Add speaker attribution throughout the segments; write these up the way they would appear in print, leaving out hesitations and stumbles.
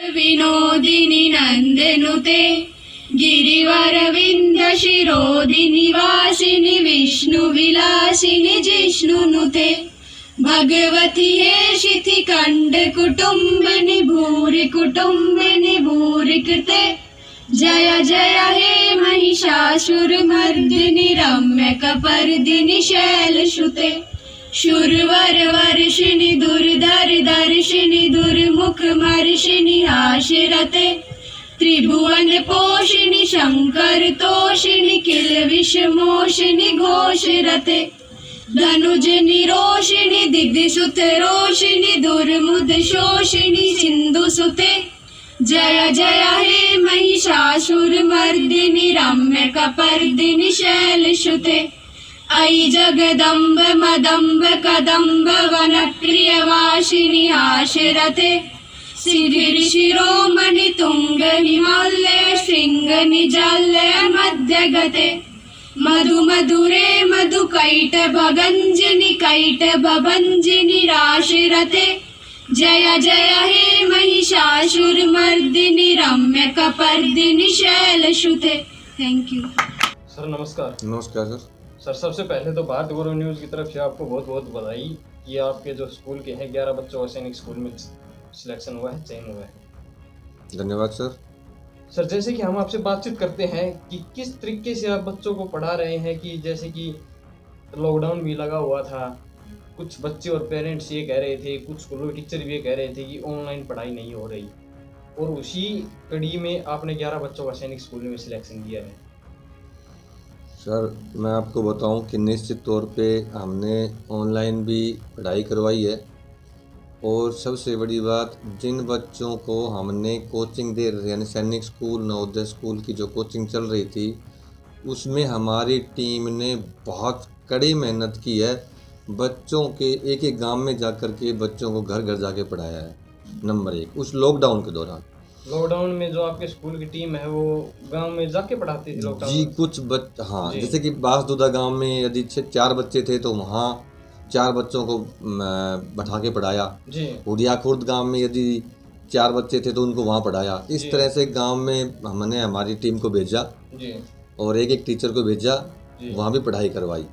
Speaker 1: विनोदिनी नंदनुते गिरिवरविंद शिरोदिनि वासिनि विष्णुविलासिनि जिष्णुनुते भगवति हेशिति कंड कुटुंबिनि भूरि कुटुंबिनि भूरि कृते जय जय हे महिषासुरमर्दिनि रम्यकपर्दिनि शैलसुते शूरवर वर्षिणि दुर्धर दर्शिनि दुर्मुखमर्षिणि हाशिरते त्रिभुवन पोषिणि शंकर तोषिणि किल विषमोषिणि घोषरते धनुज निरोषिणि दिग्सुत रोषिणि दुर्मुद शोषिणि सिंधु सुते जय जय हे महिषासुरमर्दिनि रम्यकपर्दिनि शैलसुते अयि जगदम्ब मदम्ब कदम्ब वनप्रियवासिनि आशरते शिरोमणि तुंग हिमालय शृंग निजालय मध्यगते मधु मधुरे मधु कैट भभंजिनि राशिरते जय जय हे महिषासुरमर्दिनि रम्यकपर्दिनि शैलसुते। Thank you
Speaker 2: sir. नमस्कार।
Speaker 3: नमस्कार सर।
Speaker 2: सर सबसे पहले तो भारत गौरव न्यूज़ की तरफ से आपको बहुत बहुत बधाई कि आपके जो स्कूल के हैं 11 बच्चों का सैनिक स्कूल में सिलेक्शन हुआ है, चयन हुआ है।
Speaker 3: धन्यवाद सर।
Speaker 2: सर जैसे कि हम आपसे बातचीत करते हैं कि किस तरीके से आप बच्चों को पढ़ा रहे हैं, कि जैसे कि लॉकडाउन भी लगा हुआ था, कुछ बच्चे और पेरेंट्स ये कह रहे थे, कुछ स्कूलों के टीचर भी ये कह रहे थे कि ऑनलाइन पढ़ाई नहीं हो रही, और उसी कड़ी में आपने 11 बच्चों का सैनिक स्कूल में सिलेक्शन किया है।
Speaker 3: सर मैं आपको बताऊं कि निश्चित तौर पे हमने ऑनलाइन भी पढ़ाई करवाई है, और सबसे बड़ी बात जिन बच्चों को हमने कोचिंग दे रहे यानी सैनिक स्कूल नवोदय स्कूल की जो कोचिंग चल रही थी उसमें हमारी टीम ने बहुत कड़ी मेहनत की है। बच्चों के एक एक गांव में जाकर के बच्चों को घर घर जाके पढ़ाया है। नंबर 1 उस लॉकडाउन के दौरान।
Speaker 2: लॉकडाउन में जो आपके स्कूल की टीम है वो गांव में जाके पढ़ाती थी लॉकडाउन
Speaker 3: जी
Speaker 2: में?
Speaker 3: कुछ हाँ जैसे कि बांसदुदा गांव में यदि 4 बच्चे थे तो वहाँ 4 बच्चों को बैठा के पढ़ाया
Speaker 2: जी।
Speaker 3: उड़िया खुर्द गांव में यदि 4 बच्चे थे तो उनको वहाँ पढ़ाया। इस तरह से गांव में हमने हमारी टीम को भेजा
Speaker 2: जी।
Speaker 3: और एक एक टीचर को भेजा, वहाँ भी पढ़ाई करवाई।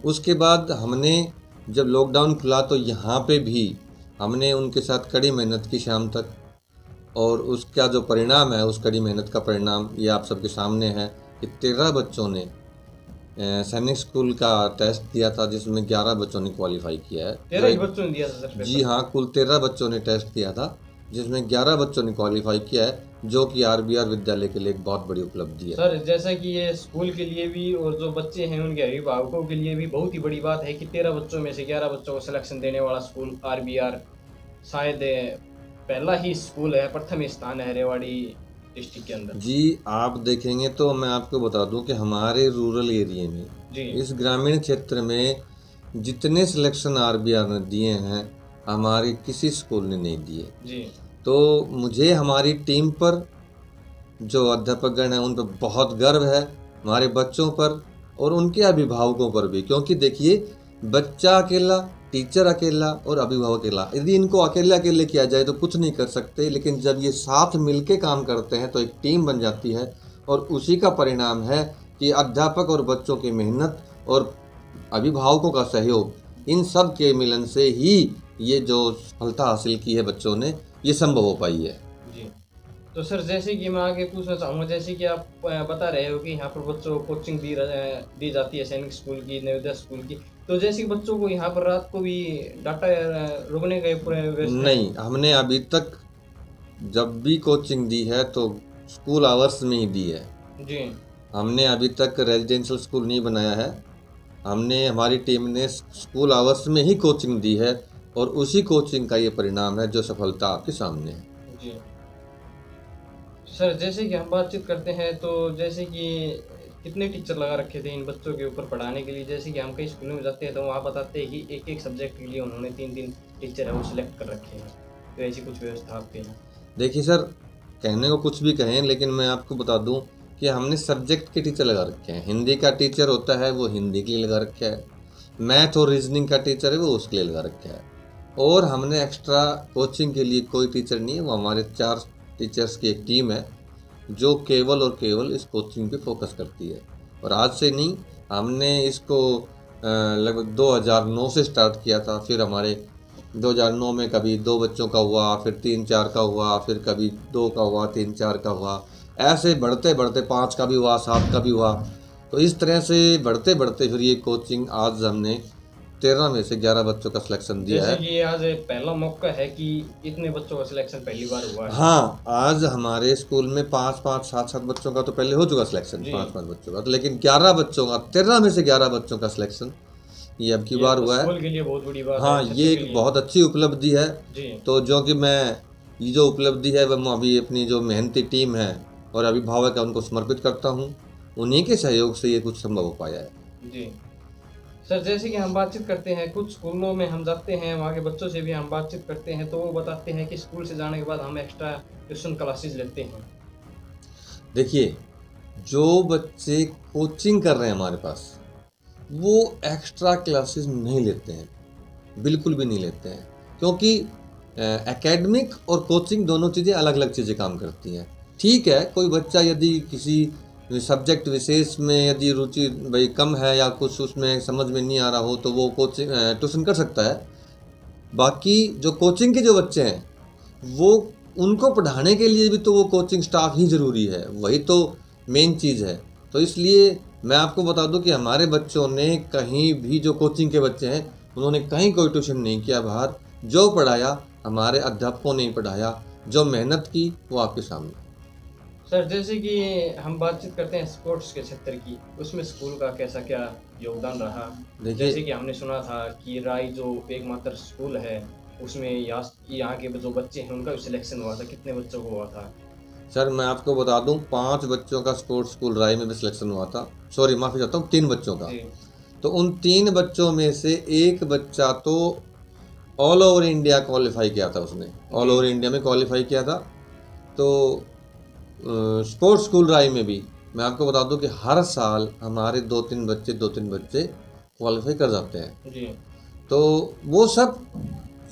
Speaker 3: उसके बाद हमने जब लॉकडाउन खुला तो यहाँ पे भी हमने उनके साथ कड़ी मेहनत की शाम तक, और उसका जो परिणाम है उस कड़ी मेहनत का परिणाम ये आप सबके सामने है कि 13 बच्चों ने सैनिक स्कूल का टेस्ट दिया था जिसमें 11 बच्चों ने क्वालिफाई किया है।
Speaker 2: 13 बच्चों ने दिया था सर?
Speaker 3: जी हाँ, कुल 13 बच्चों ने टेस्ट दिया था जिसमें 11 बच्चों ने क्वालिफाई किया है, जो कि आरबीआर विद्यालय के लिए एक बहुत बड़ी उपलब्धि है।
Speaker 2: सर जैसा कि ये स्कूल के लिए भी और जो बच्चे हैं उनके अभिभावकों के लिए भी बहुत ही बड़ी बात है कि 13 बच्चों में से 11 बच्चों को सिलेक्शन देने वाला स्कूल आरबीआर शायद पहला ही स्कूल है, प्रथम स्थान है रेवाड़ी डिस्ट्रिक्ट के अंदर।
Speaker 3: जी आप देखेंगे तो मैं आपको बता दूं कि हमारे रूरल एरिया में इस ग्रामीण क्षेत्र में जितने सिलेक्शन आरबीआर ने दिए हैं हमारे किसी स्कूल ने नहीं दिए
Speaker 2: जी।
Speaker 3: तो मुझे हमारी टीम पर जो अध्यापकगण हैं उन पर बहुत गर्व है, हमारे बच्चों पर और उनके अभिभावकों पर भी। क्योंकि देखिए बच्चा अकेला, टीचर अकेला और अभिभावक अकेला, यदि इनको अकेले अकेले किया जाए तो कुछ नहीं कर सकते, लेकिन जब ये साथ मिलके काम करते हैं तो एक टीम बन जाती है, और उसी का परिणाम है कि अध्यापक और बच्चों की मेहनत और अभिभावकों का सहयोग, इन सब के मिलन से ही ये जो सफलता हासिल की है बच्चों ने, ये संभव हो पाई है।
Speaker 2: जी। तो सर जैसे कि मैं आगे पूछना चाहूँगा, जैसे कि आप बता रहे हो कि यहाँ पर बच्चों को कोचिंग दी जाती है सैनिक स्कूल की, नवोदय स्कूल की, तो जैसे कि बच्चों को यहाँ पर रात को भी डाटा रुकने का पूरे
Speaker 3: नहीं, हमने अभी तक जब भी कोचिंग दी है तो स्कूल आवर्स में ही दी है
Speaker 2: जी।
Speaker 3: हमने अभी तक रेजिडेंशियल स्कूल नहीं बनाया है, हमने हमारी टीम ने स्कूल आवर्स में ही कोचिंग दी है, और उसी कोचिंग का ये परिणाम है जो सफलता आपके सामने है।
Speaker 2: जी सर जैसे कि हम बातचीत करते हैं तो जैसे कि कितने टीचर लगा रखे थे इन बच्चों के ऊपर पढ़ाने के लिए? जैसे कि हम कई स्कूलों में जाते हैं तो वहाँ बताते हैं कि एक एक सब्जेक्ट के लिए उन्होंने 3-3 टीचर है वो सिलेक्ट कर रखे हैं, तो ऐसी कुछ व्यवस्था आपके यहाँ?
Speaker 3: देखिए सर, कहने को कुछ भी कहें लेकिन मैं आपको बता दूं कि हमने सब्जेक्ट के टीचर लगा रखे हैं। हिंदी का टीचर होता है वो हिंदी के लिए लगा रखा है, मैथ और रीजनिंग का टीचर है वो उसके लिए लगा रखा है, और हमने एक्स्ट्रा कोचिंग के लिए कोई टीचर नहीं है, वो हमारे 4 टीचर्स की एक टीम है जो केवल और केवल इस कोचिंग पे फोकस करती है। और आज से नहीं, हमने इसको लगभग 2009 से स्टार्ट किया था। फिर हमारे 2009 में कभी 2 बच्चों का हुआ, फिर 3-4 का हुआ, फिर कभी 2 का हुआ, 3-4 का हुआ, ऐसे बढ़ते बढ़ते 5 का भी हुआ, 7 का भी हुआ। तो इस तरह से बढ़ते बढ़ते फिर ये कोचिंग आज हमने 13 में से 11 बच्चों का सिलेक्शन दिया
Speaker 2: जैसे
Speaker 3: है।
Speaker 2: कि आज पहला मौका है कि इतने बच्चों का सिलेक्शन पहली बार हुआ है।
Speaker 3: हाँ, आज हमारे स्कूल में 5-5, 7-7 बच्चों का तो पहले हो चुका सिलेक्शन,
Speaker 2: जी।
Speaker 3: 5-5 बच्चों का, तो लेकिन 11 बच्चों का, 13 में से 11 बच्चों का सिलेक्शन ये अब की बार हुआ है।
Speaker 2: स्कूल के लिए बहुत बड़ी बात
Speaker 3: हाँ,
Speaker 2: है।
Speaker 3: ये एक बहुत अच्छी उपलब्धि है।
Speaker 2: जी।
Speaker 3: तो जो कि मैं ये जो उपलब्धि है वह मैं अभी अपनी जो मेहनती टीम है और अभिभावक है उनको समर्पित करता हूँ। उन्हीं के सहयोग से ये कुछ संभव हो पाया है।
Speaker 2: जी सर, जैसे कि हम बातचीत करते हैं, कुछ स्कूलों में हम जाते हैं, वहाँ के बच्चों से भी हम बातचीत करते हैं, तो वो बताते हैं कि स्कूल से जाने के बाद हम एक्स्ट्रा ट्यूशन क्लासेस लेते हैं।
Speaker 3: देखिए, जो बच्चे कोचिंग कर रहे हैं हमारे पास, वो एक्स्ट्रा क्लासेस नहीं लेते हैं, बिल्कुल भी नहीं लेते हैं, क्योंकि एकेडमिक और कोचिंग दोनों चीज़ें अलग अलग चीज़ें काम करती हैं। ठीक है, कोई बच्चा यदि किसी सब्जेक्ट विशेष में यदि रुचि भाई कम है या कुछ उसमें समझ में नहीं आ रहा हो तो वो कोचिंग ट्यूशन कर सकता है। बाकी जो कोचिंग के जो बच्चे हैं वो उनको पढ़ाने के लिए भी तो वो कोचिंग स्टाफ ही ज़रूरी है, वही तो मेन चीज़ है। तो इसलिए मैं आपको बता दूं कि हमारे बच्चों ने कहीं भी, जो कोचिंग के बच्चे हैं उन्होंने कहीं कोई ट्यूशन नहीं किया बाहर। जो पढ़ाया हमारे अध्यापकों ने ही पढ़ाया, जो मेहनत की वो आपके सामने।
Speaker 2: सर, जैसे कि हम बातचीत करते हैं स्पोर्ट्स के क्षेत्र की, उसमें स्कूल का कैसा क्या योगदान रहा? जैसे कि हमने सुना था कि राय जो एकमात्र स्कूल है उसमें यहाँ के जो बच्चे हैं उनका भी सिलेक्शन हुआ था, कितने बच्चों को हुआ था?
Speaker 3: सर मैं आपको बता दूं, 5 बच्चों का स्पोर्ट्स स्कूल राय में भी सिलेक्शन हुआ था। सॉरी, माफ़ी चाहता हूँ, 3 बच्चों का। तो उन 3 बच्चों में से एक बच्चा तो ऑल ओवर इंडिया क्वालिफाई किया था, उसने ऑल ओवर इंडिया में क्वालिफाई किया था। तो स्पोर्ट्स स्कूल राय में भी मैं आपको बता दूं कि हर साल हमारे 2-3 बच्चे क्वालिफाई कर जाते हैं।
Speaker 2: जी।
Speaker 3: तो वो सब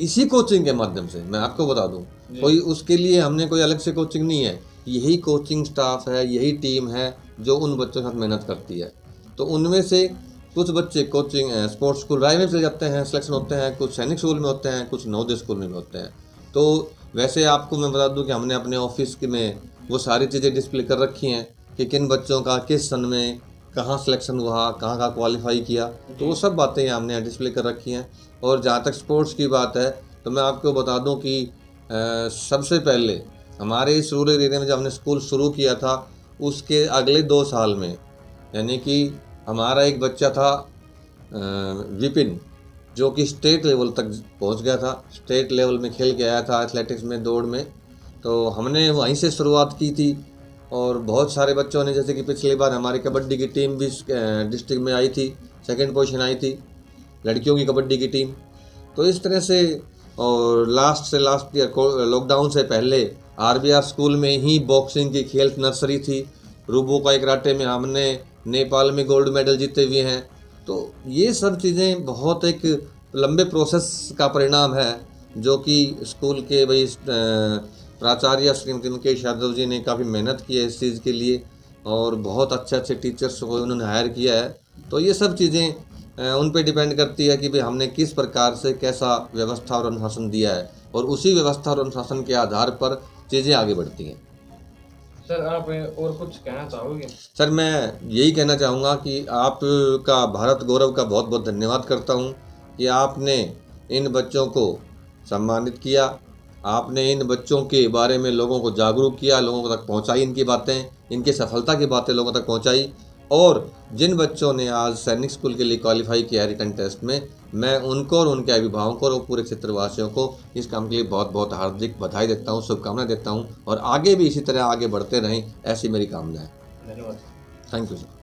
Speaker 3: इसी कोचिंग के माध्यम से, मैं आपको बता दूं, कोई उसके लिए हमने कोई अलग से कोचिंग नहीं है, यही कोचिंग स्टाफ है, यही टीम है जो उन बच्चों के साथ मेहनत करती है। तो उनमें से कुछ बच्चे कोचिंग स्पोर्ट्स स्कूल राय में चले जाते हैं, सिलेक्शन होते हैं, कुछ सैनिक स्कूल में होते हैं, कुछ नवोदय स्कूल में होते हैं। तो वैसे आपको मैं बता दूं कि हमने अपने ऑफिस में वो सारी चीज़ें डिस्प्ले कर रखी हैं कि किन बच्चों का किस सन में कहाँ सिलेक्शन हुआ, कहाँ कहाँ क्वालिफाई किया, तो वो सब बातें हमने डिस्प्ले कर रखी हैं। और जहाँ तक स्पोर्ट्स की बात है तो मैं आपको बता दूं कि सबसे पहले हमारे इस रूरल एरिया में जब हमने स्कूल शुरू किया था उसके अगले 2 साल में, यानी कि हमारा एक बच्चा था विपिन, जो कि स्टेट लेवल तक पहुंच गया था, स्टेट लेवल में खेल के आया था एथलेटिक्स में, दौड़ में। तो हमने वहीं से शुरुआत की थी। और बहुत सारे बच्चों ने, जैसे कि पिछली बार हमारी कबड्डी की टीम भी डिस्ट्रिक्ट में आई थी, 2nd पोजीशन आई थी लड़कियों की कबड्डी की टीम। तो इस तरह से, और लास्ट ईयर लॉकडाउन से पहले RBR स्कूल में ही बॉक्सिंग की खेल नर्सरी थी। रूबो का कराटे में हमने नेपाल में गोल्ड मेडल जीते हुए हैं। तो ये सब चीज़ें बहुत एक लंबे प्रोसेस का परिणाम है, जो कि स्कूल के भाई प्राचार्य श्रीमती मुकेश यादव जी ने काफ़ी मेहनत की है इस चीज़ के लिए, और बहुत अच्छे अच्छे टीचर्स को उन्होंने हायर किया है। तो ये सब चीज़ें उन पे डिपेंड करती है कि भाई हमने किस प्रकार से कैसा व्यवस्था और अनुशासन दिया है, और उसी व्यवस्था और अनुशासन के आधार पर चीज़ें आगे बढ़ती हैं।
Speaker 2: सर, आप और कुछ कहना चाहोगे?
Speaker 3: सर, मैं यही कहना चाहूँगा कि आपका भारत गौरव का बहुत बहुत धन्यवाद करता हूँ कि आपने इन बच्चों को सम्मानित किया, आपने इन बच्चों के बारे में लोगों को जागरूक किया, लोगों तक पहुँचाई इनकी बातें, इनकी सफलता की बातें लोगों तक पहुँचाई। और जिन बच्चों ने आज सैनिक स्कूल के लिए क्वालिफाई किया रिटन टेस्ट में, मैं उनको और उनके अभिभावकों और पूरे क्षेत्रवासियों को इस काम के लिए बहुत बहुत हार्दिक बधाई देता हूँ, शुभकामनाएं देता हूँ, और आगे भी इसी तरह आगे बढ़ते रहें, ऐसी मेरी कामना है।
Speaker 2: धन्यवाद।
Speaker 3: Thank you sir.